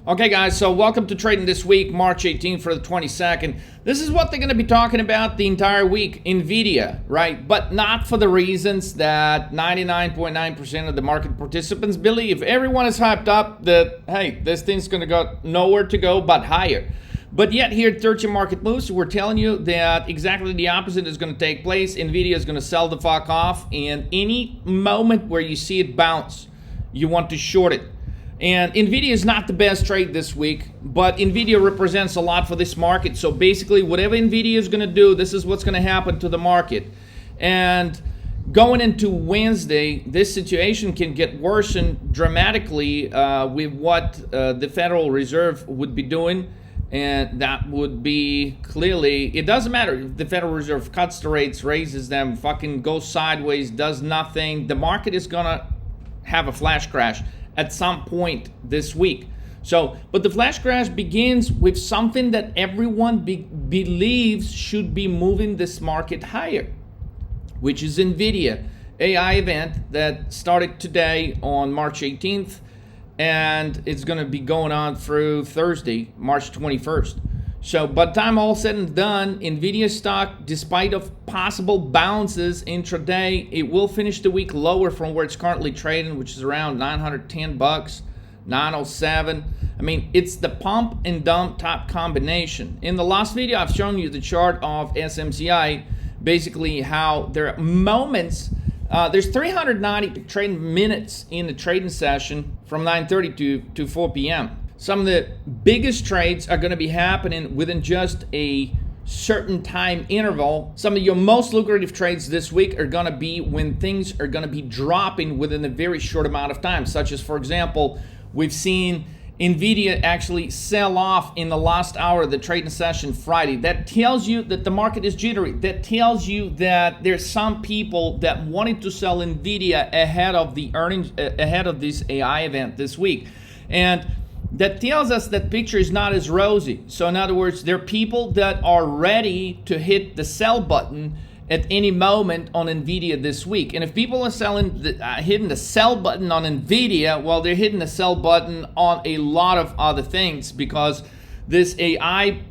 Okay guys, so welcome to Trading This Week, March 18th for the 22nd. This is what they're going to be talking about the entire week, Nvidia, right? But not for the reasons that 99.9% of the market participants believe. Everyone is hyped up that, hey, this thing's going to go nowhere to go but higher. But yet here at 13 Market Moves, we're telling you that exactly the opposite is going to take place. Nvidia is going to sell the fuck off, and any moment where you see it bounce, you want to short it. And Nvidia is not the best trade this week, but Nvidia represents a lot for this market. So basically, whatever Nvidia is going to do, this is what's going to happen to the market. And going into Wednesday, this situation can get worsened dramatically with what the Federal Reserve would be doing. And that would be clearly, it doesn't matter if the Federal Reserve cuts the rates, raises them, fucking goes sideways, does nothing. The market is going to have a flash crash at some point this week. So, but the flash crash begins with something that everyone believes should be moving this market higher, which is NVIDIA AI event that started today on March 18th, and it's going to be going on through Thursday, March 21st. So by the time all said and done, NVIDIA stock, despite of possible bounces intraday, it will finish the week lower from where it's currently trading, which is around 910 bucks, 907. I mean, it's the pump and dump type combination. In the last video, I've shown you the chart of SMCI, basically how there are moments, there's 390 trading minutes in the trading session from 9:30 to 4 p.m. Some of the biggest trades are going to be happening within just a certain time interval. Some of your most lucrative trades this week are going to be when things are going to be dropping within a very short amount of time, such as, for example, we've seen Nvidia actually sell off in the last hour of the trading session Friday. That tells you that the market is jittery. That tells you that there's some people that wanted to sell Nvidia ahead of the earnings, ahead of this AI event this week. And that tells us that picture is not as rosy. So in other words, there are people that are ready to hit the sell button at any moment on Nvidia this week. And if people are hitting the sell button on Nvidia, well, they're hitting the sell button on a lot of other things, because this AI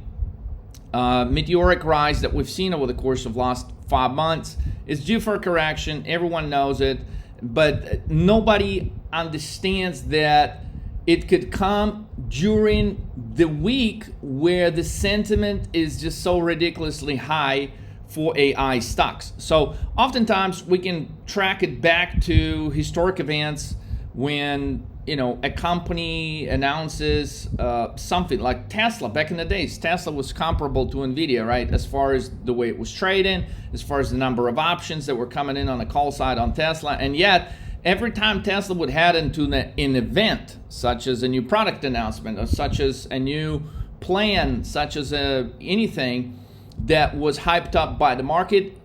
meteoric rise that we've seen over the course of last 5 months is due for a correction. Everyone knows it, but nobody understands that it could come during the week where the sentiment is just so ridiculously high for AI stocks. So oftentimes we can track it back to historic events when, you know, a company announces something like Tesla. Back in the days, Tesla was comparable to Nvidia, right? As far as the way it was trading, as far as the number of options that were coming in on the call side on Tesla. And yet, every time Tesla would head into an event, such as a new product announcement, or such as a new plan, such as anything that was hyped up by the market,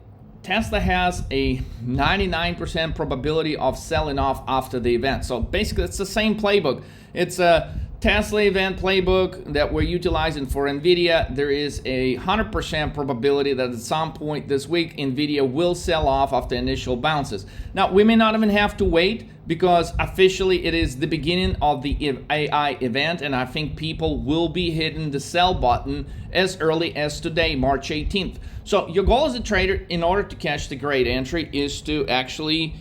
Tesla has a 99% probability of selling off after the event. So basically, it's the same playbook. It's a Tesla event playbook that we're utilizing for Nvidia. There is a 100% probability that at some point this week, Nvidia will sell off after initial bounces. Now, we may not even have to wait, because officially it is the beginning of the AI event, and I think people will be hitting the sell button as early as today, March 18th. So your goal as a trader, in order to catch the great entry, is to actually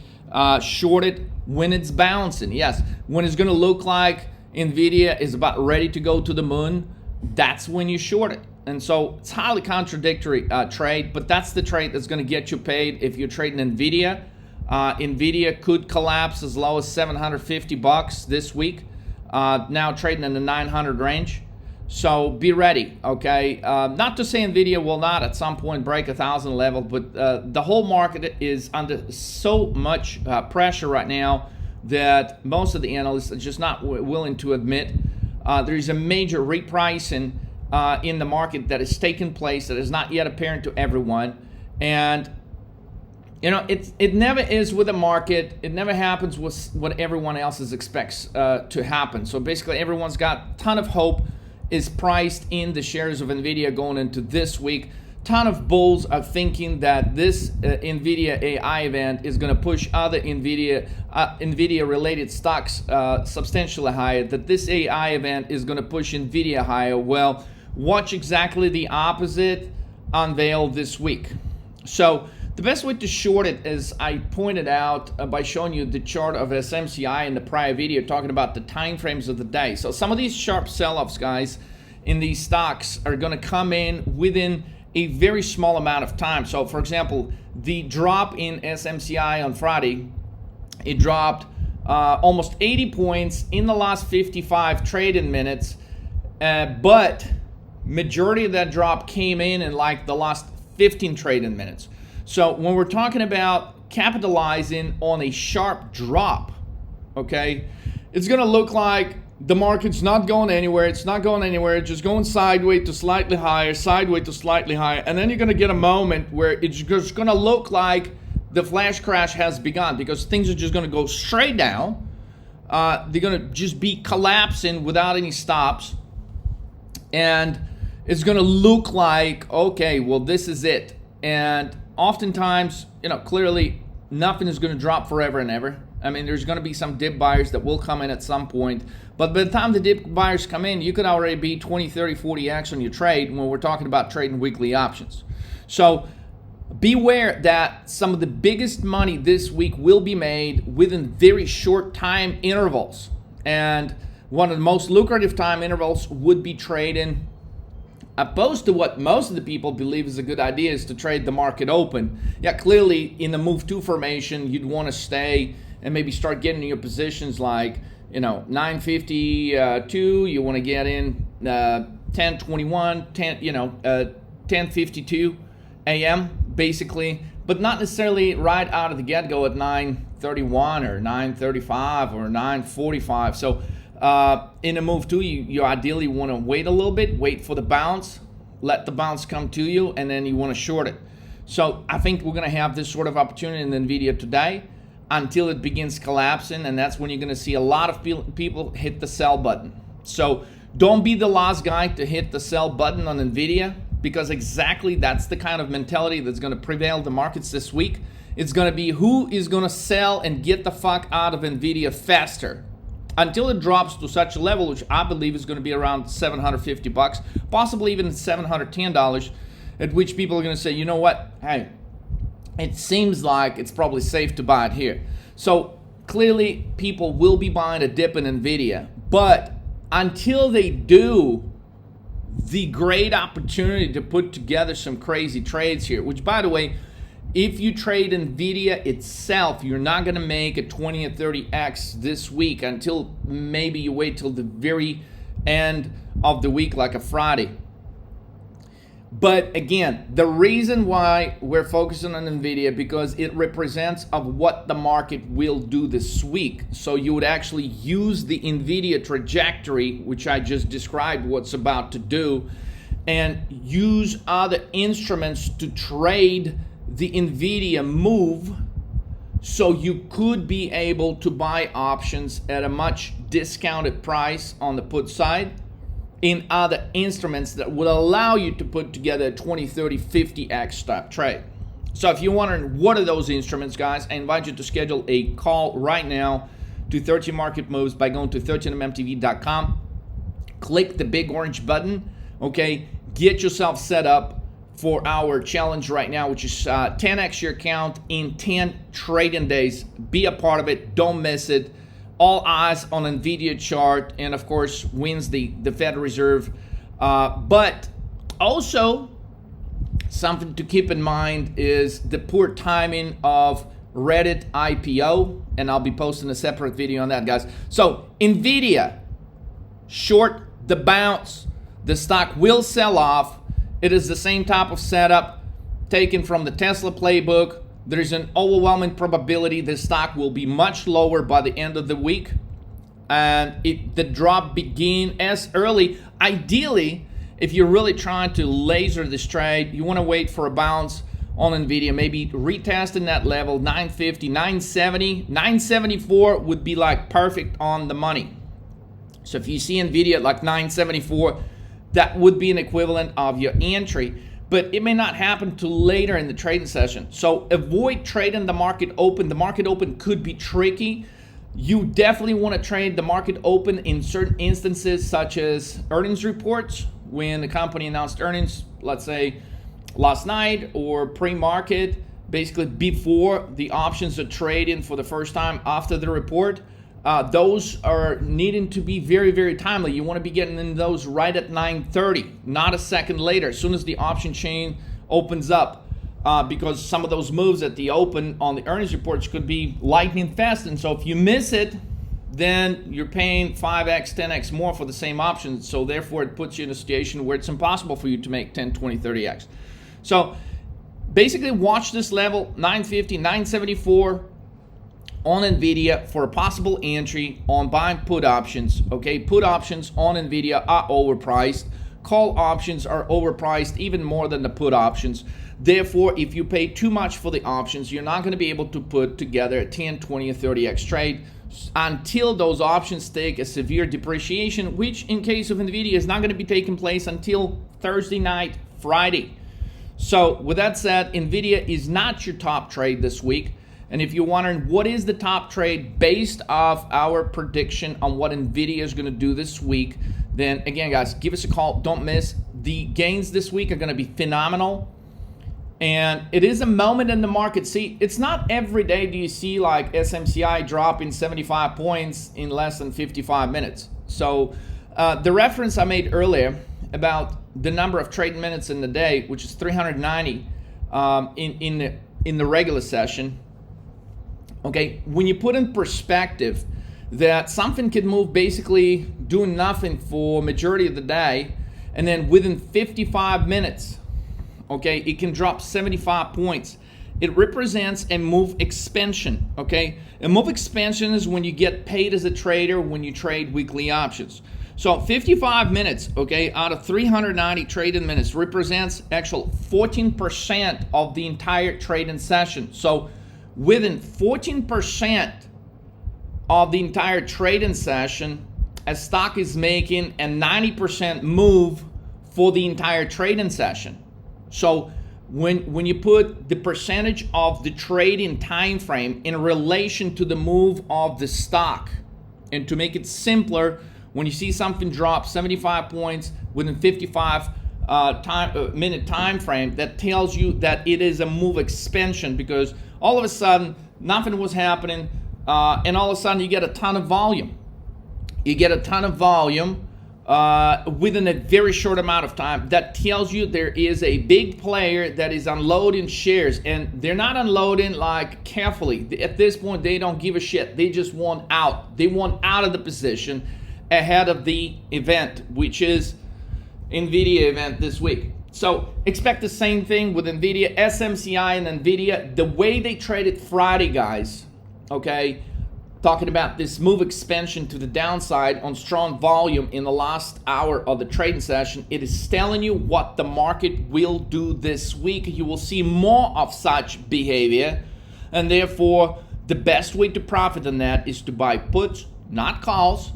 short it when it's bouncing. Yes, when it's going to look like Nvidia is about ready to go to the moon, that's when you short it. And so it's highly contradictory trade, but that's the trade that's going to get you paid if you're trading Nvidia. Nvidia could collapse as low as 750 bucks this week, now trading in the 900 range. So be ready, okay? Not to say Nvidia will not at some point break 1,000 level, but the whole market is under so much pressure right now that most of the analysts are just not willing to admit. There is a major repricing in the market that has taken place that is not yet apparent to everyone. And you know, it never is with the market. It never happens with what everyone else expects to happen. So basically, everyone's got a ton of hope is priced in the shares of Nvidia going into this week ton of bulls are thinking that this NVIDIA AI event is going to push other NVIDIA related stocks substantially higher, that this AI event is going to push NVIDIA higher. Well, watch exactly the opposite unveil this week. So the best way to short it, as I pointed out by showing you the chart of SMCI in the prior video, talking about the time frames of the day. So some of these sharp sell-offs, guys, in these stocks are going to come in within a very small amount of time. So for example, the drop in SMCI on Friday, it dropped almost 80 points in the last 55 trading minutes, but majority of that drop came in like the last 15 trading minutes. So when we're talking about capitalizing on a sharp drop, okay, it's going to look like the market's not going anywhere. It's not going anywhere. It's just going sideways to slightly higher, sideways to slightly higher. And then you're going to get a moment where it's just going to look like the flash crash has begun, because things are just going to go straight down. They're going to just be collapsing without any stops. And it's going to look like, okay, well, this is it. And oftentimes, clearly nothing is going to drop forever and ever. I mean, there's going to be some dip buyers that will come in at some point. But by the time the dip buyers come in, you could already be 20, 30, 40x on your trade when we're talking about trading weekly options. So beware that some of the biggest money this week will be made within very short time intervals. And one of the most lucrative time intervals would be trading, opposed to what most of the people believe is a good idea, is to trade the market open. Yeah, clearly in the move to formation, you'd want to stay and maybe start getting in your positions like, 952, you want to get in 1021, 1052 a.m. basically, but not necessarily right out of the get-go at 931 or 935 or 945. So in a move to, you ideally want to wait a little bit, wait for the bounce, let the bounce come to you, and then you want to short it. So I think we're going to have this sort of opportunity in Nvidia today until it begins collapsing, and that's when you're going to see a lot of people hit the sell button. So don't be the last guy to hit the sell button on Nvidia, because exactly that's the kind of mentality that's going to prevail the markets this week. It's going to be who is going to sell and get the fuck out of Nvidia faster until it drops to such a level, which I believe is going to be around $750, possibly even $710, at which people are going to say, you know what, hey, it seems like it's probably safe to buy it here. So clearly people will be buying a dip in Nvidia, but until they do, the great opportunity to put together some crazy trades here, which by the way, if you trade Nvidia itself, you're not going to make a 20 or 30x this week until maybe you wait till the very end of the week, like a Friday. But again, the reason why we're focusing on Nvidia, because it represents of what the market will do this week. So you would actually use the Nvidia trajectory, which I just described what's about to do, and use other instruments to trade the Nvidia move, so you could be able to buy options at a much discounted price on the put side in other instruments that would allow you to put together a 20, 30, 50x stop trade. So if you're wondering what are those instruments, guys, I invite you to schedule a call right now to 13 Market Moves by going to 13mmtv.com. Click the big orange button, okay? Get yourself set up for our challenge right now, which is 10x your account in 10 trading days. Be a part of it. Don't miss it. All eyes on Nvidia chart, and of course wins the Federal Reserve. But also something to keep in mind is the poor timing of Reddit IPO, and I'll be posting a separate video on that, guys. So Nvidia, short the bounce. The stock will sell off. It is the same type of setup taken from the Tesla playbook. There's an overwhelming probability the stock will be much lower by the end of the week, and the drop begin as early. Ideally, if you're really trying to laser this trade, you want to wait for a bounce on Nvidia, maybe retesting that level, 950, 970, 974 would be like perfect on the money. So if you see Nvidia at like 974, that would be an equivalent of your entry. but it may not happen till later in the trading session. So avoid trading the market open. The market open could be tricky. You definitely want to trade the market open in certain instances, such as earnings reports, when the company announced earnings, let's say last night, or pre-market, basically before the options are trading for the first time after the report. Those are needing to be very, very timely. You want to be getting in those right at 9:30, not a second later, as soon as the option chain opens up. Because some of those moves at the open on the earnings reports could be lightning fast. And so if you miss it, then you're paying 5x, 10x more for the same options. So therefore, it puts you in a situation where it's impossible for you to make 10, 20, 30x. So basically, watch this level, 950, 974 on Nvidia for a possible entry on buying put options. Okay, put options on Nvidia are overpriced. Call options are overpriced even more than the put options. Therefore, if you pay too much for the options, you're not going to be able to put together a 10, 20, or 30x trade until those options take a severe depreciation, which in case of Nvidia is not going to be taking place until Thursday night, Friday. So with that said, Nvidia is not your top trade this week. And if you're wondering what is the top trade based off our prediction on what Nvidia is going to do this week, then again, guys, give us a call. Don't miss. The gains this week are going to be phenomenal. And it is a moment in the market. See, it's not every day do you see like SMCI dropping 75 points in less than 55 minutes. So the reference I made earlier about the number of trading minutes in the day, which is 390 in the regular session. Okay, when you put in perspective that something could move basically doing nothing for majority of the day, and then within 55 minutes, okay, it can drop 75 points. It represents a move expansion, okay? A move expansion is when you get paid as a trader when you trade weekly options. So 55 minutes, okay, out of 390 trading minutes represents actual 14% of the entire trading session. So within 14% of the entire trading session, a stock is making a 90% move for the entire trading session. So when you put the percentage of the trading time frame in relation to the move of the stock, and to make it simpler, when you see something drop 75 points within 55 minute time frame, that tells you that it is a move expansion, because all of a sudden nothing was happening, and all of a sudden you get a ton of volume. You get a ton of volume within a very short amount of time. That tells you there is a big player that is unloading shares, and they're not unloading like carefully. At this point, they don't give a shit. They just want out. They want out of the position ahead of the event, which is NVDA event this week. So expect the same thing with Nvidia, SMCI, and Nvidia. The way they traded Friday, guys, okay, talking about this move expansion to the downside on strong volume in the last hour of the trading session, it is telling you what the market will do this week. You will see more of such behavior, and therefore the best way to profit on that is to buy puts, not calls,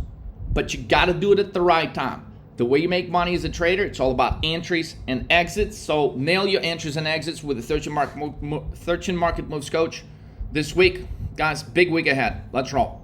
but you got to do it at the right time. The way you make money as a trader, it's all about entries and exits. So nail your entries and exits with the 13 Market Moves Coach this week. Guys, big week ahead. Let's roll.